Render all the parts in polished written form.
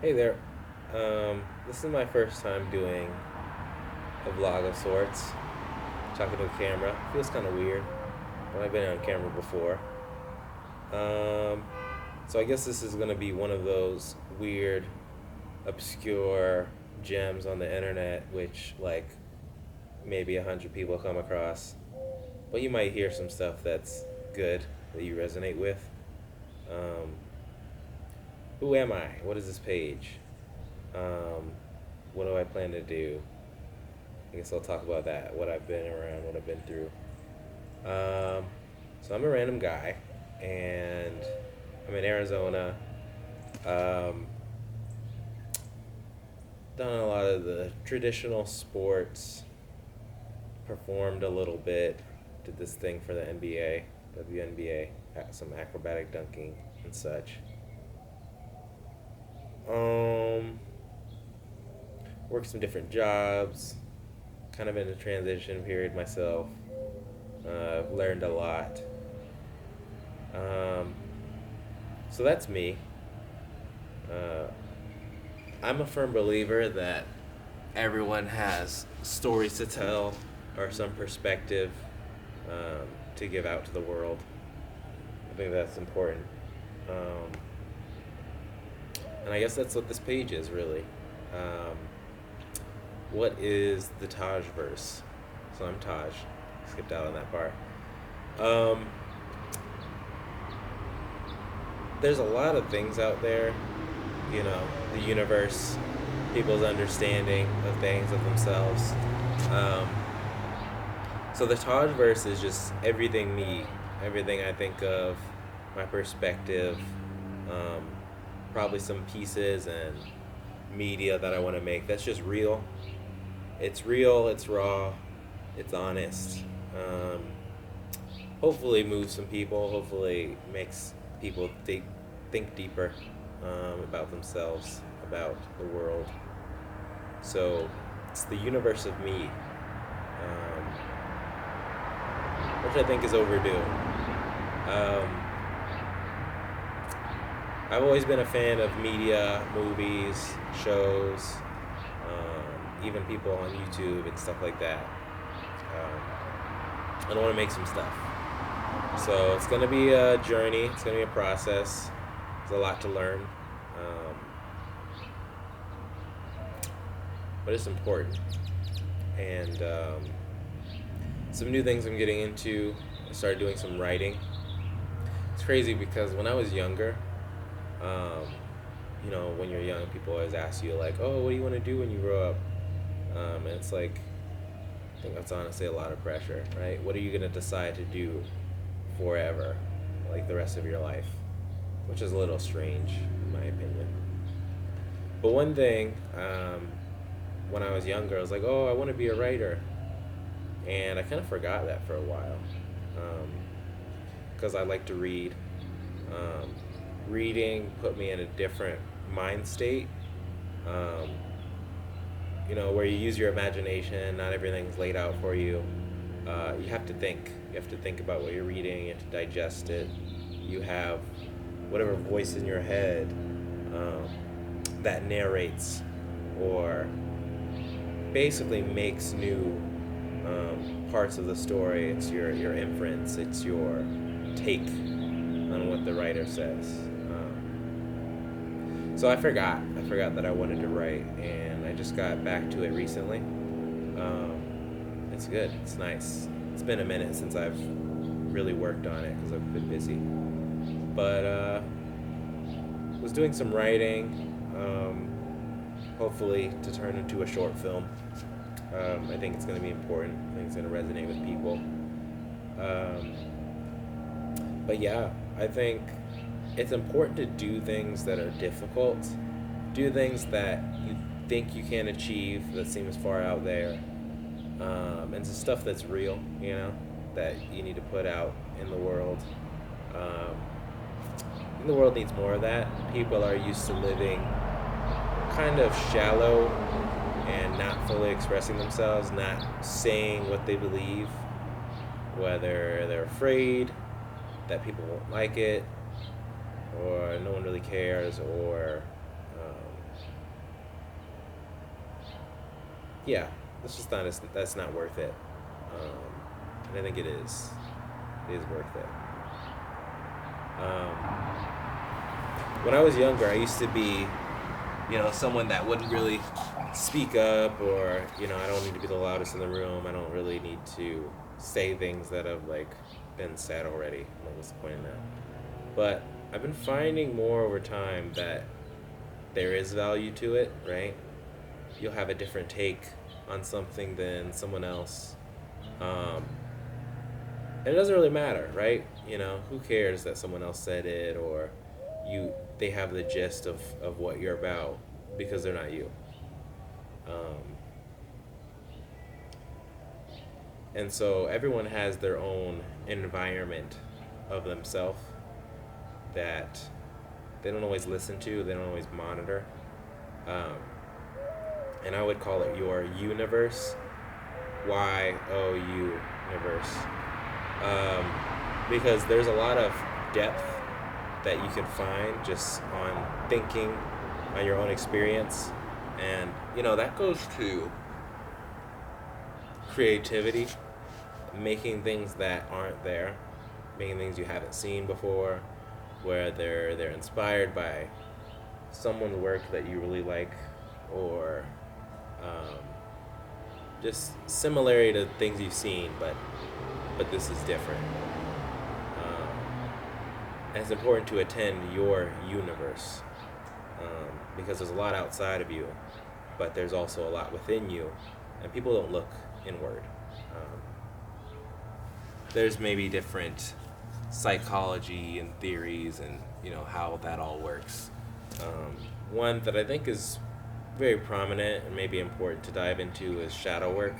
Hey there. This is my first time doing a vlog of sorts, talking to a camera. Feels kind of weird, but I've been on camera before. Um, so I guess this is gonna be one of those weird, obscure gems on the internet, which like maybe 100 people come across. But you might hear some stuff that's good that you resonate with. Um, who am I? What is this page? Um, what do I plan to do? I guess I'll talk about that. What I've been around, what I've been through. Um, so I'm a random guy, and I'm in Arizona. Um, Done a lot of the traditional sports. Performed a little bit. Did this thing for the NBA, WNBA, some acrobatic dunking and such. Um, Worked some different jobs. Kind of in a transition period myself. I've learned a lot. Um, so that's me. Uh, I'm a firm believer that everyone has stories to tell or some perspective um, to give out to the world. I think that's important. Um, and I guess that's what this page is really. Um, what is the TajVerse? So I'm Taj. Skipped out on that part. Um, there's a lot of things out there, the universe, people's understanding of things, of themselves. Um, so the TajVerse is just everything me, everything I think of, my perspective, um, probably some pieces and media that I want to make. That's just real. It's real, it's raw, it's honest. Um, Hopefully moves some people, hopefully makes people think deeper about themselves, about the world. So it's the universe of me, which I think is overdue. Um, I've always been a fan of media, movies, shows, even people on YouTube and stuff like that. I want to make some stuff. So it's going to be a journey, it's going to be a process. There's a lot to learn. But it's important. And some new things I'm getting into. I started doing some writing. It's crazy because when I was younger, um, when you're young, people always ask you, like, oh, what do you want to do when you grow up? And it's like, I think that's honestly a lot of pressure, right? What are you going to decide to do forever, like the rest of your life? Which is a little strange, in my opinion. But one thing, when I was younger, I was like, oh, I want to be a writer. And I kind of forgot that for a while. Because I like to read. Reading put me in a different mind state. Um, where you use your imagination, not everything's laid out for you. You have to think. You have to think about what you're reading, you have to digest it. You have whatever voice in your head that narrates or basically makes new parts of the story. It's your inference, it's your take on what the writer says. So I forgot that I wanted to write, and I just got back to it recently. It's good, it's nice. It's been a minute since I've really worked on it because I've been busy. But was doing some writing, hopefully to turn into a short film. I think it's going to be important. I think it's going to resonate with people. But yeah, I think it's important to do things that are difficult, do things that you think you can achieve that seems far out there, and some stuff that's real, that you need to put out in the world. Um, and the world needs more of that. People are used to living kind of shallow and not fully expressing themselves, not saying what they believe, whether they're afraid that people won't like it, or no one really cares, or yeah, it's just not, that's not worth it. And I think it is. It is worth it. When I was younger, I used to be, someone that wouldn't really speak up, or, I don't need to be the loudest in the room. I don't really need to say things that have, like, been said already. Like, what's the point in that? But I've been finding more over time that there is value to it, right? You'll have a different take on something than someone else. And it doesn't really matter, right? Who cares that someone else said it, or they have the gist of what you're about, because they're not you. And so everyone has their own environment of themselves that they don't always listen to, they don't always monitor. And I would call it your universe, YOUNIVERSE. Because there's a lot of depth that you can find just on thinking, on your own experience. And, that goes to creativity, making things that aren't there, making things you haven't seen before, where they're inspired by someone's work that you really like, or just similarity to things you've seen, but this is different. And it's important to attend your universe, because there's a lot outside of you, but there's also a lot within you, and people don't look inward. There's maybe different psychology and theories, and how that all works. One that I think is very prominent and maybe important to dive into is shadow work,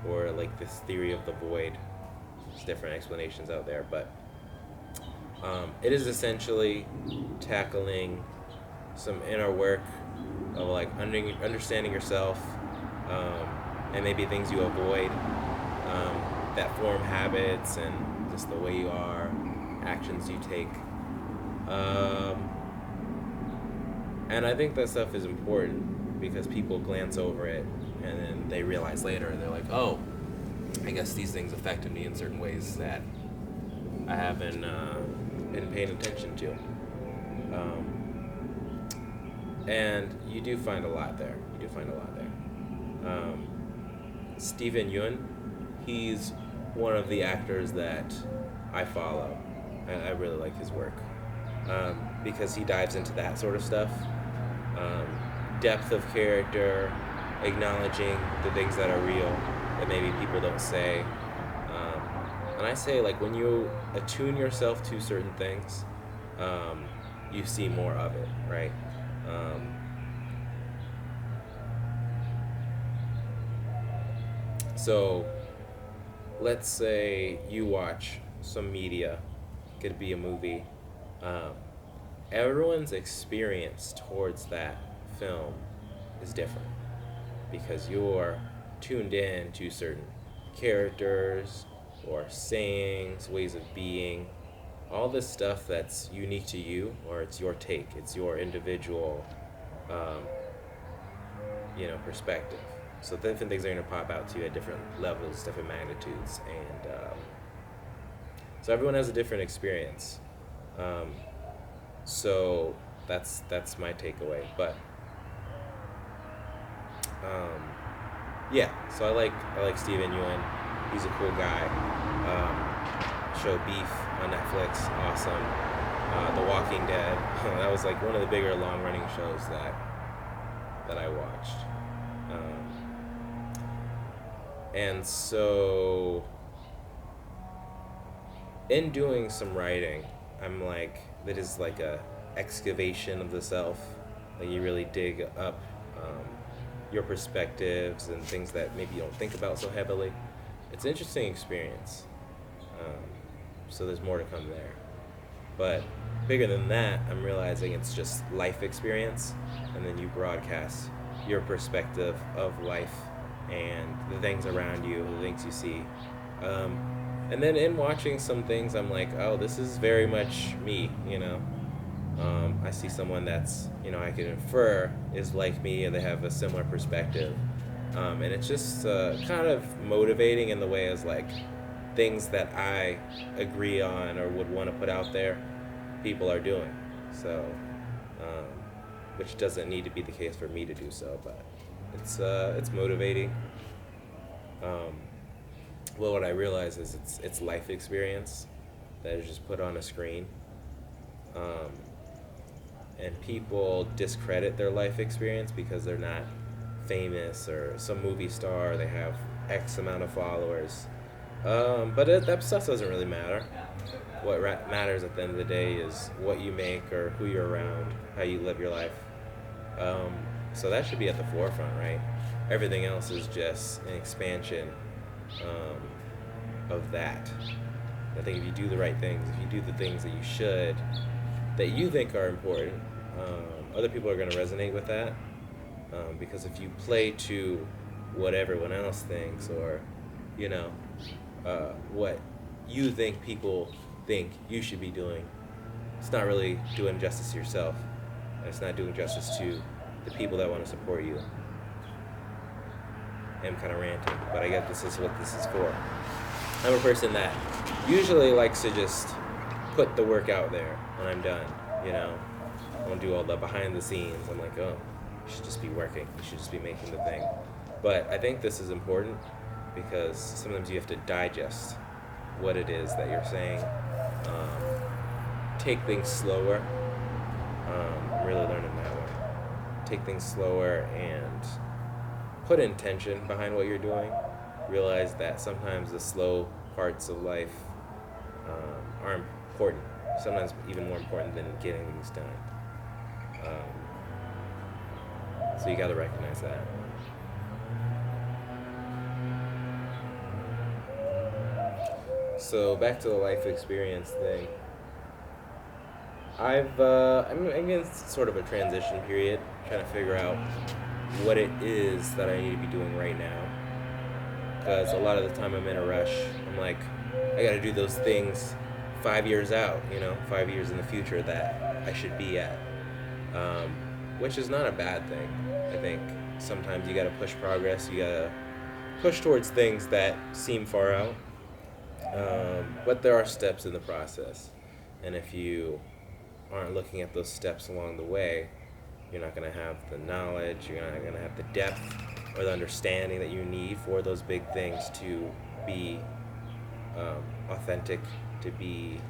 or like this theory of the void. There's different explanations out there, but it is essentially tackling some inner work of like understanding yourself, and maybe things you avoid, that form habits and just the way you are, actions you take. And I think that stuff is important because people glance over it and then they realize later, and they're like, oh, I guess these things affected me in certain ways that I haven't been paying attention to. And you do find a lot there. Steven Yeun, he's one of the actors that I follow. I really like his work, because he dives into that sort of stuff. Depth of character, acknowledging the things that are real that maybe people don't say. And I say, like, when you attune yourself to certain things, you see more of it, right? So let's say you watch some media, could be a movie. Everyone's experience towards that film is different because you're tuned in to certain characters or sayings, ways of being, all this stuff that's unique to you, or it's your take, it's your individual perspective. So different things are going to pop out to you at different levels, different magnitudes, and so everyone has a different experience. So that's my takeaway. But yeah, so I like Steven Yeun. He's a cool guy. Show Beef on Netflix, awesome. The Walking Dead, that was like one of the bigger long running shows that I watched. And so in doing some writing, I'm like, that is like a excavation of the self. Like you really dig up your perspectives and things that maybe you don't think about so heavily. It's an interesting experience. So there's more to come there. But bigger than that, I'm realizing it's just life experience, and then you broadcast your perspective of life and the things around you, the things you see. And then in watching some things, I'm like, oh, this is very much me, I see someone that's, I can infer is like me, and they have a similar perspective. And it's just kind of motivating in the way as like things that I agree on or would want to put out there, people are doing. So, um, which doesn't need to be the case for me to do so, but it's motivating. Um, well, what I realize is it's life experience that is just put on a screen. Um, and people discredit their life experience because they're not famous or some movie star, or they have X amount of followers. That stuff doesn't really matter. What matters at the end of the day is what you make or who you're around, how you live your life. Um, so that should be at the forefront, right? Everything else is just an expansion of that. I think if you do the right things, if you do the things that you should, that you think are important, other people are going to resonate with that. Because if you play to what everyone else thinks, or, what you think people think you should be doing, it's not really doing justice to yourself. And it's not doing justice to the people that want to support you. I'm kind of ranting, but I guess this is what this is for. I'm a person that usually likes to just put the work out there when I'm done, I don't do all the behind the scenes. I'm like, oh, you should just be working. You should just be making the thing. But I think this is important because sometimes you have to digest what it is that you're saying. Take things slower. I'm really learning that way. Take things slower and put intention behind what you're doing. Realize that sometimes the slow parts of life are important. Sometimes even more important than getting things done. So you got to recognize that. So back to the life experience thing. I'm in sort of a transition period, trying to figure out what it is that I need to be doing right now. Because a lot of the time I'm in a rush. I'm like, I got to do those things 5 years out, 5 years in the future that I should be at. Which is not a bad thing. I think sometimes you got to push progress. You got to push towards things that seem far out. But there are steps in the process. And if you aren't looking at those steps along the way, you're not going to have the knowledge, you're not going to have the depth or the understanding that you need for those big things to be authentic, to be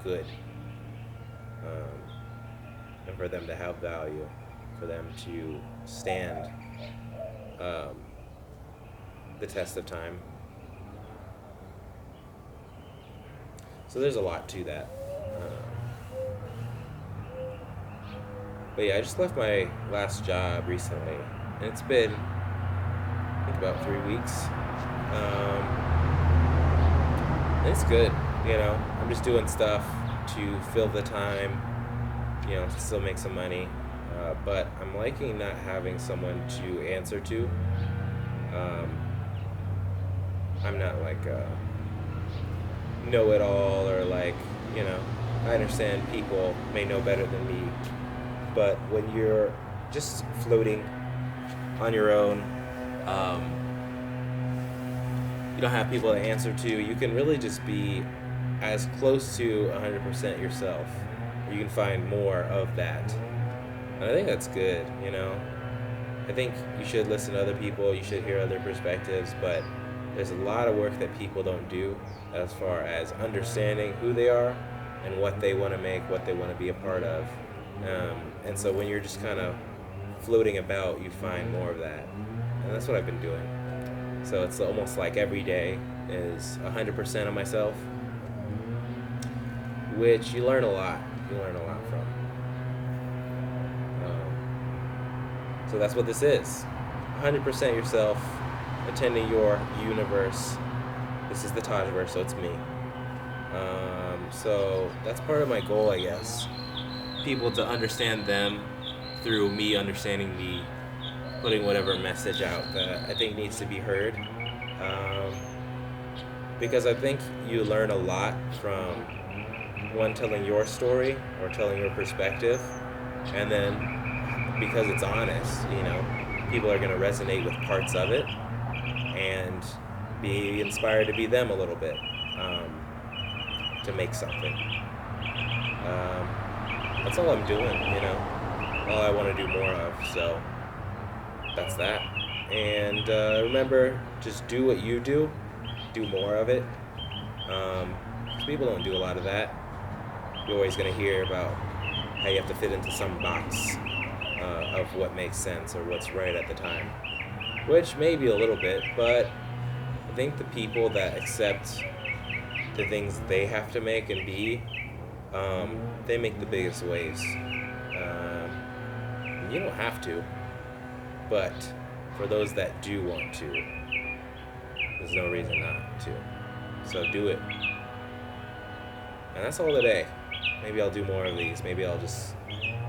good, and for them to have value, for them to stand the test of time. So there's a lot to that. But yeah, I just left my last job recently, and it's been, I think, about 3 weeks. And it's good, I'm just doing stuff to fill the time, to still make some money. But I'm liking not having someone to answer to. I'm not like a know-it-all, or like, I understand people may know better than me. But when you're just floating on your own, you don't have people to answer to, you can really just be as close to 100% yourself. Or you can find more of that. And I think that's good, I think you should listen to other people, you should hear other perspectives, but there's a lot of work that people don't do as far as understanding who they are and what they want to make, what they want to be a part of. And so when you're just kind of floating about, you find more of that. And that's what I've been doing. So it's almost like every day is 100% of myself, which you learn a lot. You learn a lot from. So that's what this is. 100% yourself, attending your universe. This is the TajVerse, so it's me. So that's part of my goal, I guess. People to understand them through me understanding me, putting whatever message out that I think needs to be heard. Because I think you learn a lot from one, telling your story or telling your perspective, and then because it's honest, people are going to resonate with parts of it and be inspired to be them a little bit, to make something. That's all I'm doing. All I want to do more of. So that's that. And remember, just do what you do more of it. 'Cause people don't do a lot of that. You're always going to hear about how you have to fit into some box of what makes sense or what's right at the time, which may be a little bit, but I think the people that accept the things they have to make and be, they make the biggest waves. You don't have to, but for those that do want to, there's no reason not to. So do it. And that's all today. Maybe I'll do more of these. Maybe I'll just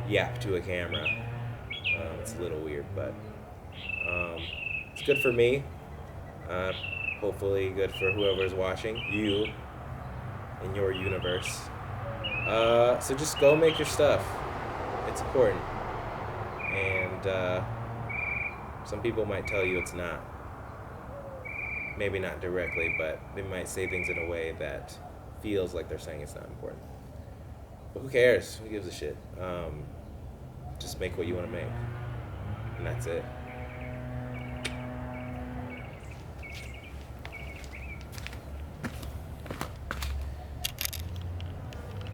yap to a camera. It's a little weird, but it's good for me. Hopefully good for whoever's watching, you in your universe. So just go make your stuff. It's important. And some people might tell you it's not. Maybe not directly, but they might say things in a way that feels like they're saying it's not important. But who cares? Who gives a shit? Just make what you want to make. And that's it.